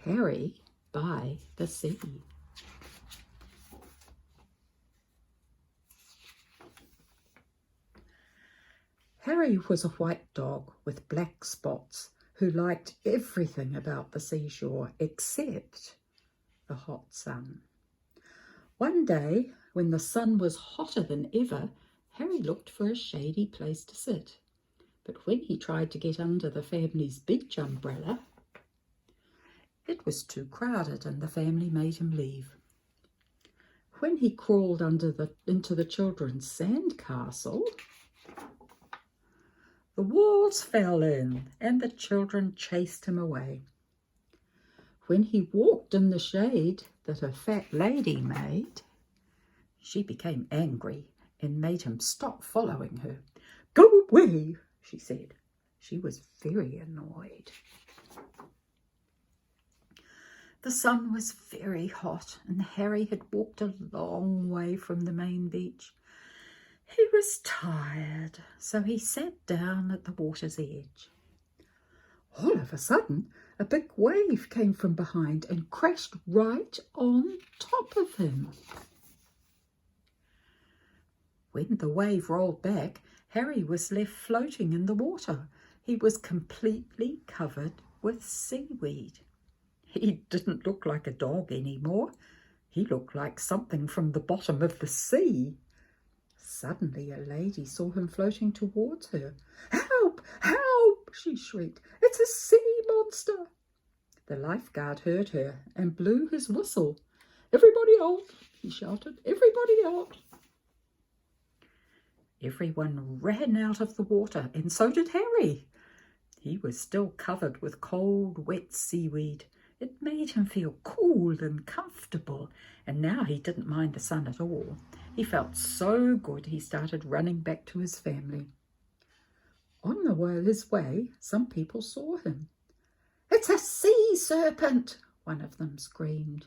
Harry by the Sea. Harry was a white dog with black spots who liked everything about the seashore except the hot sun. One day, when the sun was hotter than ever, Harry looked for a shady place to sit. But when he tried to get under the family's beach umbrella, it was too crowded and the family made him leave. When he crawled into the children's sand castle, the walls fell in and the children chased him away. When he walked in the shade that a fat lady made, she became angry and made him stop following her. "Go away," she said. She was very annoyed. The sun was very hot and Harry had walked a long way from the main beach. He was tired, so he sat down at the water's edge. All of a sudden, a big wave came from behind and crashed right on top of him. When the wave rolled back, Harry was left floating in the water. He was completely covered with seaweed. He didn't look like a dog anymore. He looked like something from the bottom of the sea. Suddenly a lady saw him floating towards her. "Help! Help!" she shrieked. "It's a sea monster!" The lifeguard heard her and blew his whistle. "Everybody out!" he shouted. "Everybody out!" Everyone ran out of the water, and so did Harry. He was still covered with cold, wet seaweed. It made him feel cool and comfortable, and now he didn't mind the sun at all. He felt so good he started running back to his family. On his way, some people saw him. "It's a sea serpent!" one of them screamed.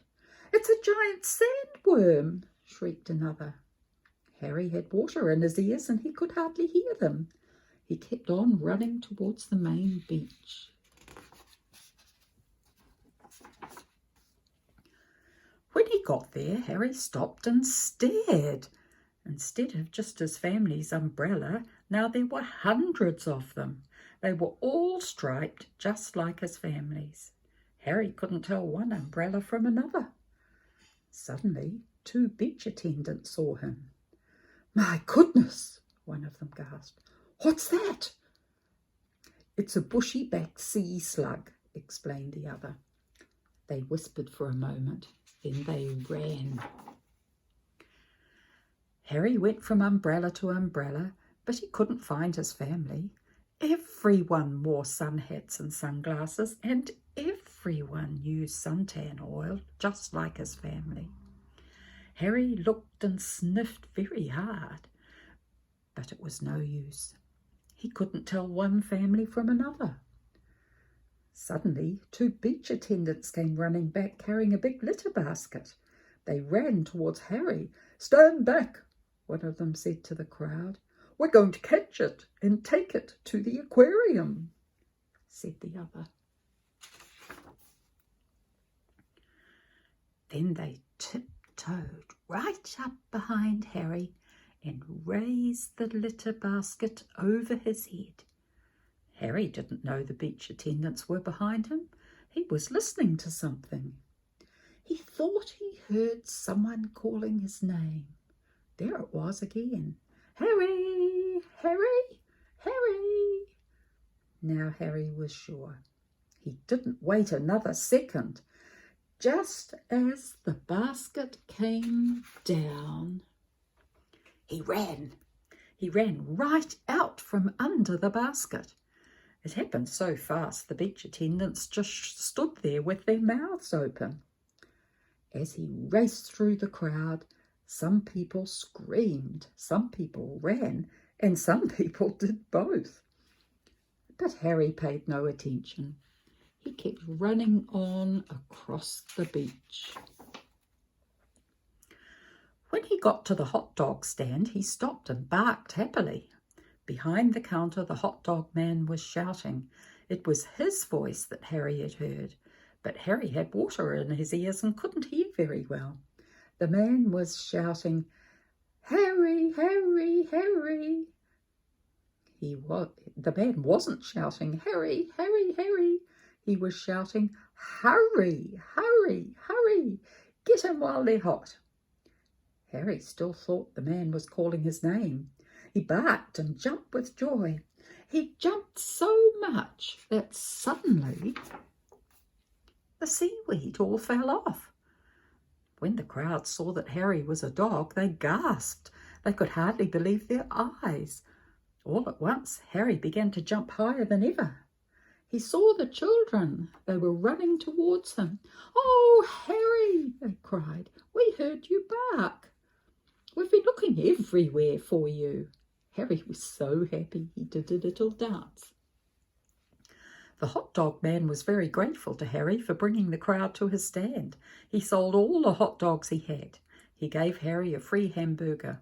"It's a giant sandworm!" shrieked another. Harry had water in his ears and he could hardly hear them. He kept on running towards the main beach. When he got there, Harry stopped and stared. Instead of just his family's umbrella, now there were hundreds of them. They were all striped just like his family's. Harry couldn't tell one umbrella from another. Suddenly, 2 beach attendants saw him. "My goodness," one of them gasped. "What's that?" "It's a bushy-backed sea slug," explained the other. They whispered for a moment, then they ran. Harry went from umbrella to umbrella, but he couldn't find his family. Everyone wore sun hats and sunglasses, and everyone used suntan oil, just like his family. Harry looked and sniffed very hard, but it was no use. He couldn't tell one family from another. Suddenly, 2 beach attendants came running back carrying a big litter basket. They ran towards Harry. "Stand back," one of them said to the crowd. "We're going to catch it and take it to the aquarium," said the other. Then they tiptoed right up behind Harry and raised the litter basket over his head. Harry didn't know the beach attendants were behind him. He was listening to something. He thought he heard someone calling his name. There it was again. "Harry! Harry! Harry!" Now Harry was sure. He didn't wait another second. Just as the basket came down, he ran. He ran right out from under the basket. It happened so fast the beach attendants just stood there with their mouths open. As he raced through the crowd, some people screamed, some people ran, and some people did both. But Harry paid no attention. He kept running on across the beach. When he got to the hot dog stand, he stopped and barked happily. Behind the counter, the hot dog man was shouting. It was his voice that Harry had heard. but Harry had water in his ears and couldn't hear very well. The man was shouting, "Harry, Harry, Harry." The man wasn't shouting, "Harry, Harry, Harry." He was shouting, "Hurry, hurry, hurry, get him while they're hot." Harry still thought the man was calling his name. He barked and jumped with joy. He jumped so much that suddenly the seaweed all fell off. When the crowd saw that Harry was a dog, they gasped. They could hardly believe their eyes. All at once, Harry began to jump higher than ever. He saw the children. They were running towards him. "Oh, Harry," they cried, "we heard you bark. We've been looking everywhere for you." Harry was so happy he did a little dance. The hot dog man was very grateful to Harry for bringing the crowd to his stand. He sold all the hot dogs he had. He gave Harry a free hamburger.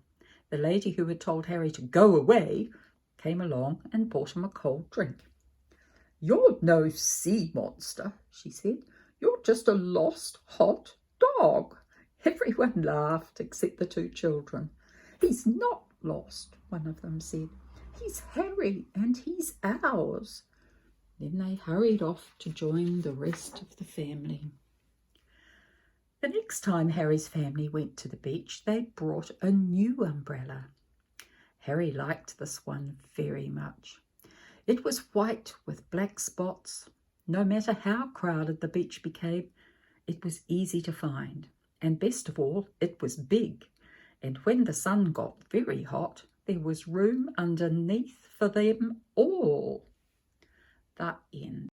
The lady who had told Harry to go away came along and bought him a cold drink. "You're no sea monster," she said. "You're just a lost hot dog." Everyone laughed except the two children. "He's not lost," one of them said. "He's Harry and he's ours." Then they hurried off to join the rest of the family. The next time Harry's family went to the beach, they brought a new umbrella. Harry liked this one very much. It was white with black spots. No matter how crowded the beach became, it was easy to find. And best of all, it was big. And when the sun got very hot, there was room underneath for them all. The end.